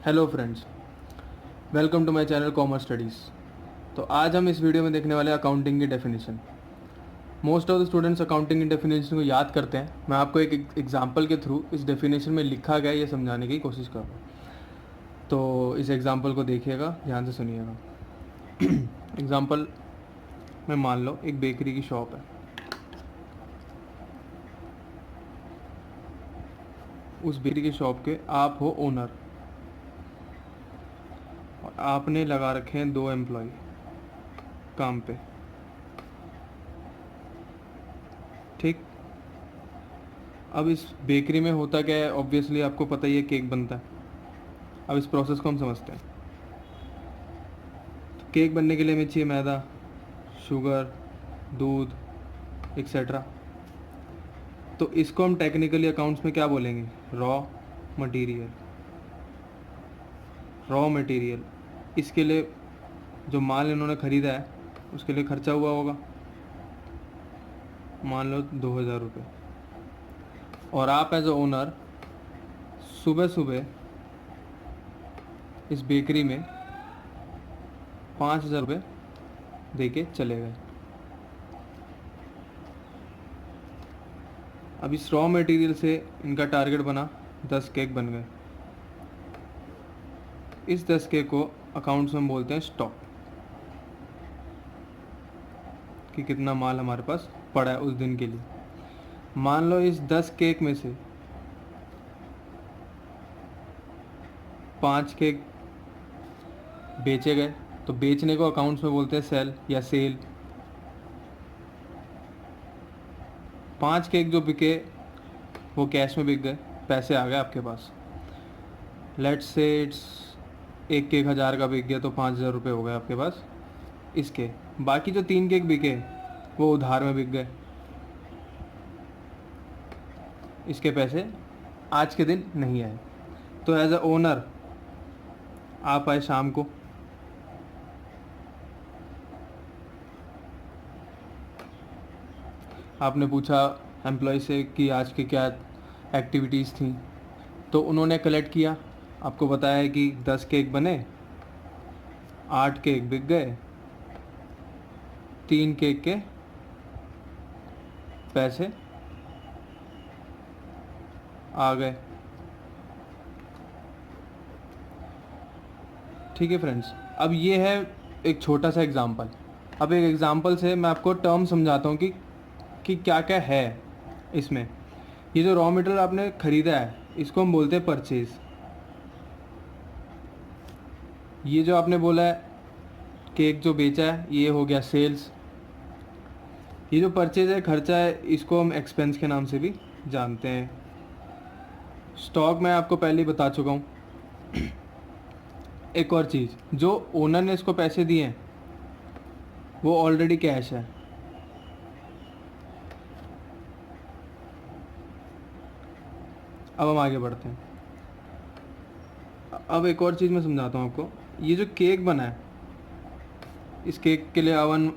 Hello friends, welcome to my channel commerce studies. तो आज हम इस वीडियो में देखने वाले अकाउंटिंग की definition. Most of the students accounting की डेफिनेशन को याद करते हैं। मैं आपको एक एग्जांपल के थ्रू इस डेफिनेशन में लिखा गया ये समझाने की कोशिश कर रहा हूँ। तो इस एग्जांपल को देखिएगा, ध्यान से सुनिएगा। एग्जांपल में मान लो एक बेकरी की शॉप है। उस बेकरी की शॉप के आप हो ओनर और आपने लगा रखे हैं 2 एम्प्लॉय काम पे। ठीक, अब इस बेकरी में होता क्या है, ऑब्वियसली आपको पता ही है, केक बनता है। अब इस प्रोसेस को हम समझते हैं। तो केक बनने के लिए हमें चाहिए मैदा, शुगर, दूध, एक्सेट्रा। तो इसको हम टेक्निकली अकाउंट्स में क्या बोलेंगे? Raw material. रॉ मटेरियल, इसके लिए जो माल इन्होंने ख़रीदा है उसके लिए खर्चा हुआ होगा, मान लो 2000 रुपये। और आप एज ए ओनर सुबह सुबह इस बेकरी में 5000 रुपये दे के चले गए। अब इस रॉ मटेरियल से इनका टारगेट बना 10 केक बन गए। इस 10 केक को अकाउंट्स में बोलते हैं स्टॉक, कि कितना माल हमारे पास पड़ा है उस दिन के लिए। मान लो इस 10 केक में से 5 केक बेचे गए, तो बेचने को अकाउंट्स में बोलते हैं सेल या सेल। 5 केक जो बिके वो कैश में बिक गए, पैसे आ गए आपके पास। लेट्स से इट्स एक केक 1000 का बिक गया, तो 5000 रुपये हो गए आपके पास इसके। बाकी जो 3 केक बिके वो उधार में बिक गए, इसके पैसे आज के दिन नहीं आए। तो एज अ ओनर आप आए शाम को, आपने पूछा एम्प्लॉय से कि आज की क्या एक्टिविटीज़ थी, तो उन्होंने कलेक्ट किया, आपको बताया है कि 10 केक बने, 8 केक बिक गए, 3 केक के पैसे आ गए। ठीक है फ्रेंड्स, अब ये है एक छोटा सा एग्जांपल। अब एक एग्जांपल से मैं आपको टर्म समझाता हूँ कि क्या क्या है इसमें। ये जो रॉ मटेरियल आपने ख़रीदा है इसको हम बोलते हैं परचेज़। ये जो आपने बोला है केक जो बेचा है ये हो गया सेल्स। ये जो परचेज है, खर्चा है, इसको हम एक्सपेंस के नाम से भी जानते हैं। स्टॉक मैं आपको पहले ही बता चुका हूँ। एक और चीज़, जो ओनर ने इसको पैसे दिए हैं वो ऑलरेडी कैश है। अब हम आगे बढ़ते हैं। अब एक और चीज़ मैं समझाता हूँ आपको। ये जो केक बना है, इस केक के लिए अवन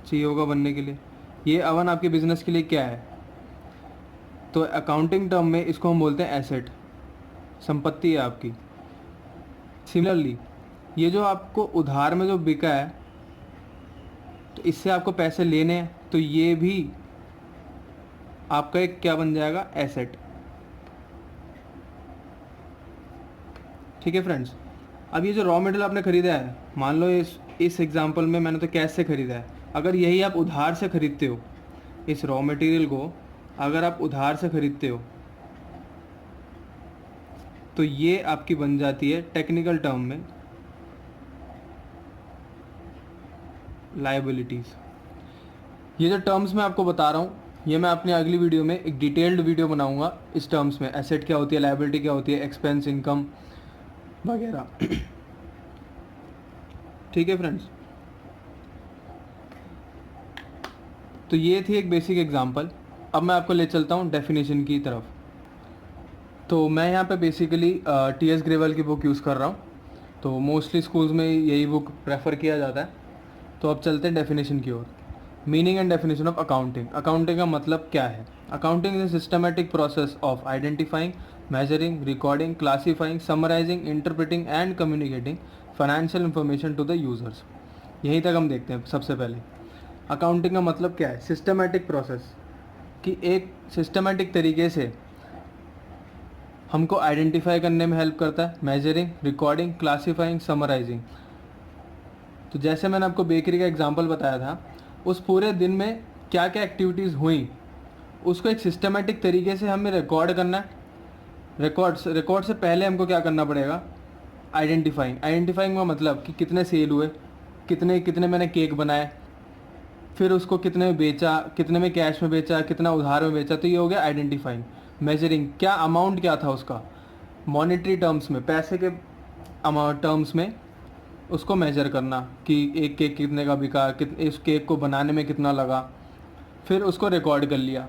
चाहिए होगा बनने के लिए। ये अवन आपके बिजनेस के लिए क्या है? तो अकाउंटिंग टर्म में इसको हम बोलते हैं एसेट, संपत्ति है आपकी। सिमिलरली ये जो आपको उधार में जो बिका है, तो इससे आपको पैसे लेने हैं, तो ये भी आपका एक क्या बन जाएगा? एसेट। ठीक है फ्रेंड्स, अब ये जो रॉ मटेरियल आपने ख़रीदा है, मान लो इस एग्जांपल में मैंने तो कैश से ख़रीदा है। अगर यही आप उधार से ख़रीदते हो, इस रॉ मटेरियल को अगर आप उधार से ख़रीदते हो, तो ये आपकी बन जाती है टेक्निकल टर्म में लायबिलिटीज़। ये जो टर्म्स मैं आपको बता रहा हूँ, ये मैं अपनी अगली वीडियो में एक डिटेल्ड वीडियो बनाऊंगा इस टर्म्स में। एसेट क्या होती है, लायबिलिटी क्या होती है, एक्सपेंस, इनकम वगैरह। ठीक है फ्रेंड्स, तो ये थी एक बेसिक एग्जांपल। अब मैं आपको ले चलता हूँ डेफिनेशन की तरफ। तो मैं यहाँ पे बेसिकली टी.एस. ग्रेवल की बुक यूज़ कर रहा हूँ। तो मोस्टली स्कूल्स में यही बुक प्रेफर किया जाता है। तो अब चलते हैं डेफिनेशन की ओर। Meaning and definition of accounting. Accounting का मतलब क्या है? Accounting is a systematic process of identifying, measuring, recording, classifying, summarizing, interpreting and communicating financial information to the users. यहीं तक हम देखते हैं सबसे पहले अकाउंटिंग का मतलब क्या है. सिस्टमेटिक प्रोसेस, कि एक सिस्टमेटिक तरीके से हमको आइडेंटिफाई करने में हेल्प करता है. Measuring, recording, classifying, summarising. तो जैसे मैंने आपको बेकरी का एग्जांपल बताया था, उस पूरे दिन में क्या क्या एक्टिविटीज़ हुई उसको एक सिस्टमेटिक तरीके से हमें रिकॉर्ड करना है. रिकॉर्ड से पहले हमको क्या करना पड़ेगा, आइडेंटिफाइंग का मतलब कि कितने सेल हुए, कितने मैंने केक बनाए, फिर उसको कितने में बेचा, कितने में कैश में बेचा, कितना उधार में बेचा. तो ये हो गया आइडेंटिफाइंग. मेजरिंग, क्या अमाउंट क्या था उसका, मॉनेटरी टर्म्स में, पैसे के अमाउंट टर्म्स में उसको मेजर करना कि एक केक कितने का बिका, इस केक को बनाने में कितना लगा. फिर उसको रिकॉर्ड कर लिया,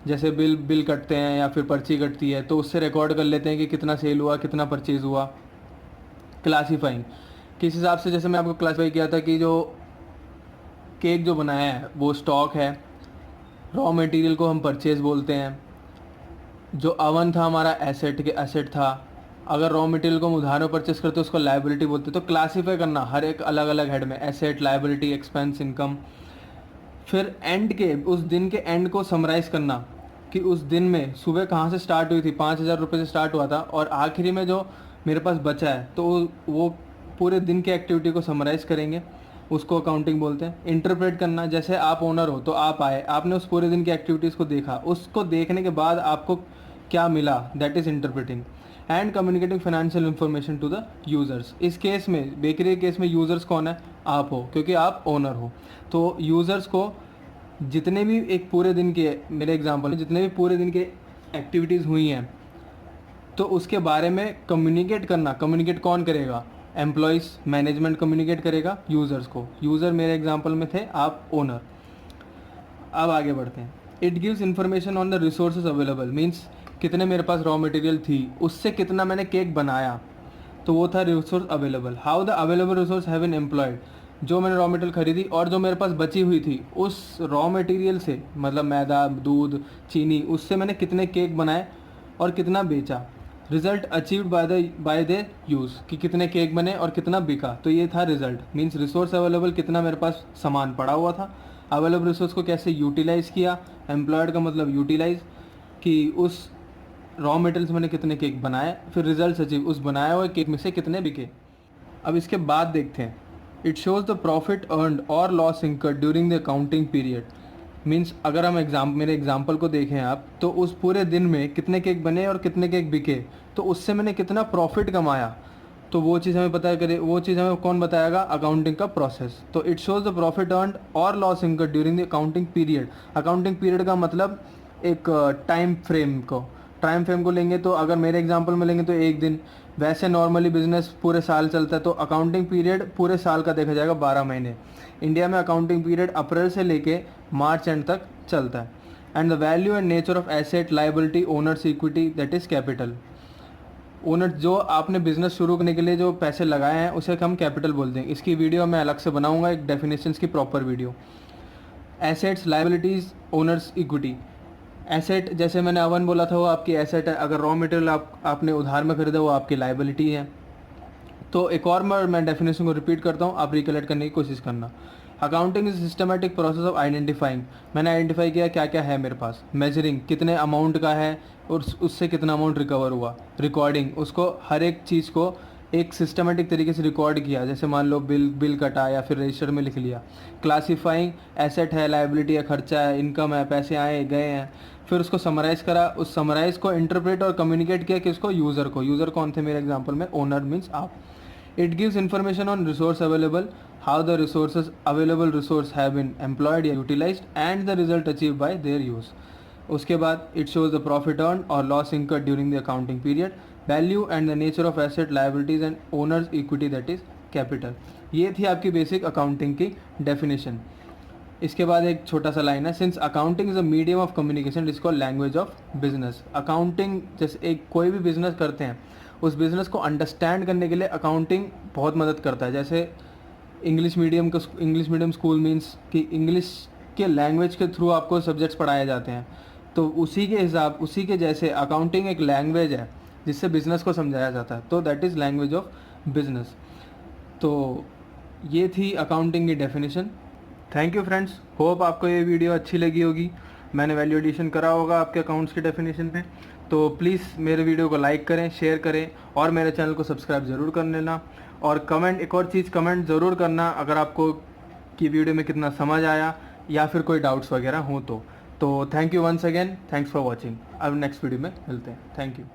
जैसे बिल कटते हैं या फिर पर्ची कटती है तो उससे रिकॉर्ड कर लेते हैं कि कितना सेल हुआ, कितना परचेज़ हुआ. क्लासीफाइंग, किस हिसाब से, जैसे मैं आपको क्लासीफाई किया था कि जो केक जो बनाया है वो स्टॉक है, रॉ मटेरियल को हम परचेज़ बोलते हैं, जो अवन था हमारा एसेट था, अगर रॉ मटेरियल को हम उधार में परचेस करते हैं उसको लायबिलिटी बोलते हैं. तो क्लासीफाई करना हर एक अलग अलग हेड में, एसेट, लायबिलिटी, एक्सपेंस, इनकम. फिर एंड के उस दिन के एंड को समराइज़ करना कि उस दिन में सुबह कहाँ से स्टार्ट हुई थी, 5,000 रुपये से स्टार्ट हुआ था और आखिरी में जो मेरे पास बचा है तो वो पूरे दिन की एक्टिविटी को समराइज़ करेंगे, उसको अकाउंटिंग बोलते हैं. इंटरप्रेट करना, जैसे आप ओनर हो तो आप आए, आपने उस पूरे दिन की एक्टिविटीज़ को देखा, उसको देखने के बाद आपको क्या मिला, that is interpreting. And communicating financial information to the users. इस केस में, बेकरी के केस में यूज़र्स कौन है, आप हो, क्योंकि आप ओनर हो. तो यूज़र्स को जितने भी एक पूरे दिन के, मेरे एग्जांपल में जितने भी पूरे दिन के एक्टिविटीज़ हुई हैं तो उसके बारे में कम्युनिकेट करना. कम्युनिकेट कौन करेगा, एम्प्लॉयज़, मैनेजमेंट कम्युनिकेट करेगा यूज़र्स को. यूज़र मेरे एग्जांपल में थे, आप ओनर. अब आगे बढ़ते हैं. It gives information on the resources available, means कितने मेरे पास रॉ मटेरियल थी, उससे कितना मैंने केक बनाया, तो वो था resource available. How the available resource have been employed, जो मैंने रॉ मटेरियल खरीदी और जो मेरे पास बची हुई थी उस रॉ मटेरियल से, मतलब मैदा, दूध, चीनी, उससे मैंने कितने केक बनाए और कितना बेचा. Result achieved by the use, कि कितने केक बने और कितना बिका. तो ये था रिजल्ट. मीन्स रिसोर्स अवेलेबल, कितना मेरे पास सामान पड़ा हुआ था. अवेलेबल रिसोर्स को कैसे यूटिलाइज़ किया, एम्प्लॉयड का मतलब यूटिलाइज़, कि उस रॉ मटेरियल से मैंने कितने केक बनाए. फिर रिजल्ट अचीव, उस बनाए हुए केक में से कितने बिके. अब इसके बाद देखते हैं. It shows the profit earned और loss incurred during the accounting period. Means अगर हम मेरे एग्जाम्पल को देखें आप, तो उस पूरे दिन में कितने केक बने और कितने केक बिके, तो उससे मैंने कितना प्रॉफिट कमाया, तो वो चीज़ हमें पता करे. वो चीज़ हमें कौन बताएगा, अकाउंटिंग का प्रोसेस. तो it shows the profit earned और loss incurred during the accounting period. Accounting period का मतलब एक टाइम फ्रेम को लेंगे. तो अगर मेरे एग्जांपल में लेंगे तो एक दिन, वैसे नॉर्मली बिजनेस पूरे साल चलता है तो अकाउंटिंग पीरियड पूरे साल का देखा जाएगा, 12 महीने. इंडिया में अकाउंटिंग पीरियड अप्रैल से लेके मार्च एंड तक चलता है. And the value and nature of asset, liability, owners equity, that is capital. Owner, जो आपने बिजनेस शुरू करने के लिए जो पैसे लगाए हैं उसे हम कैपिटल बोलते हैं. इसकी वीडियो मैं अलग से बनाऊंगा, एक डेफिनेशंस की proper video. Assets, liabilities, owners equity. Asset, जैसे मैंने अवन बोला था, वो आपकी एसेट है. अगर रॉ मटेरियल आपने उधार में खरीदा वो आपकी लायबिलिटी है. तो एक और मैं डेफिनेशन को रिपीट करता हूँ, आप रिकलेक्ट करने की कोशिश करना. Accounting is systematic process of identifying, मैंने आइडेंटिफाई किया क्या क्या है मेरे पास. मेजरिंग, कितने अमाउंट का है और उससे कितना अमाउंट रिकवर हुआ. रिकॉर्डिंग, उसको हर एक चीज़ को एक सिस्टमेटिक तरीके से रिकॉर्ड किया, जैसे मान लो बिल कटा या फिर रजिस्टर में लिख लिया. क्लासीफाइंग, एसेट है, लायबिलिटी है, खर्चा है, इनकम है, पैसे आए गए हैं. फिर उसको समराइज़ करा, उस समराइज़ को इंटरप्रेट और कम्युनिकेट किया किसको, यूज़र को. यूज़र कौन थे मेरे एग्जांपल में, ओनर मीन्स आप. It gives information on resource available, how the resources available resource have been employed या utilised and the result achieve by their use. उसके बाद it shows the profit earn और loss incurred during the accounting period, value and the nature of asset, liabilities and owners equity, that is capital. ये थी आपकी basic accounting की definition. इसके बाद एक छोटा सा लाइन है, since accounting is a medium of communication it is called language of business. Accounting, जैसे एक कोई भी बिजनेस करते हैं उस बिज़नेस को अंडरस्टैंड करने के लिए अकाउंटिंग बहुत मदद करता है. जैसे इंग्लिश मीडियम स्कूल मीन्स कि इंग्लिश के लैंग्वेज के थ्रू आपको सब्जेक्ट्स पढ़ाए जाते हैं. तो उसी के जैसे अकाउंटिंग एक लैंग्वेज है जिससे बिज़नेस को समझाया जाता है, तो that is language of business. तो ये थी अकाउंटिंग की definition. Thank you friends, hope आपको ये वीडियो अच्छी लगी होगी। मैंने वैल्यू एडिशन करा होगा आपके अकाउंट्स की डेफिनेशन पे। तो प्लीज़ मेरे वीडियो को लाइक करें, शेयर करें और मेरे चैनल को सब्सक्राइब ज़रूर कर लेना। और कमेंट, एक और चीज़ कमेंट ज़रूर करना अगर आपको कि वीडियो में कितना समझ आया या फिर कोई डाउट्स वगैरह हो तो thank you once again, thanks for watching. अब नेक्स्ट वीडियो में मिलते हैं। Thank you.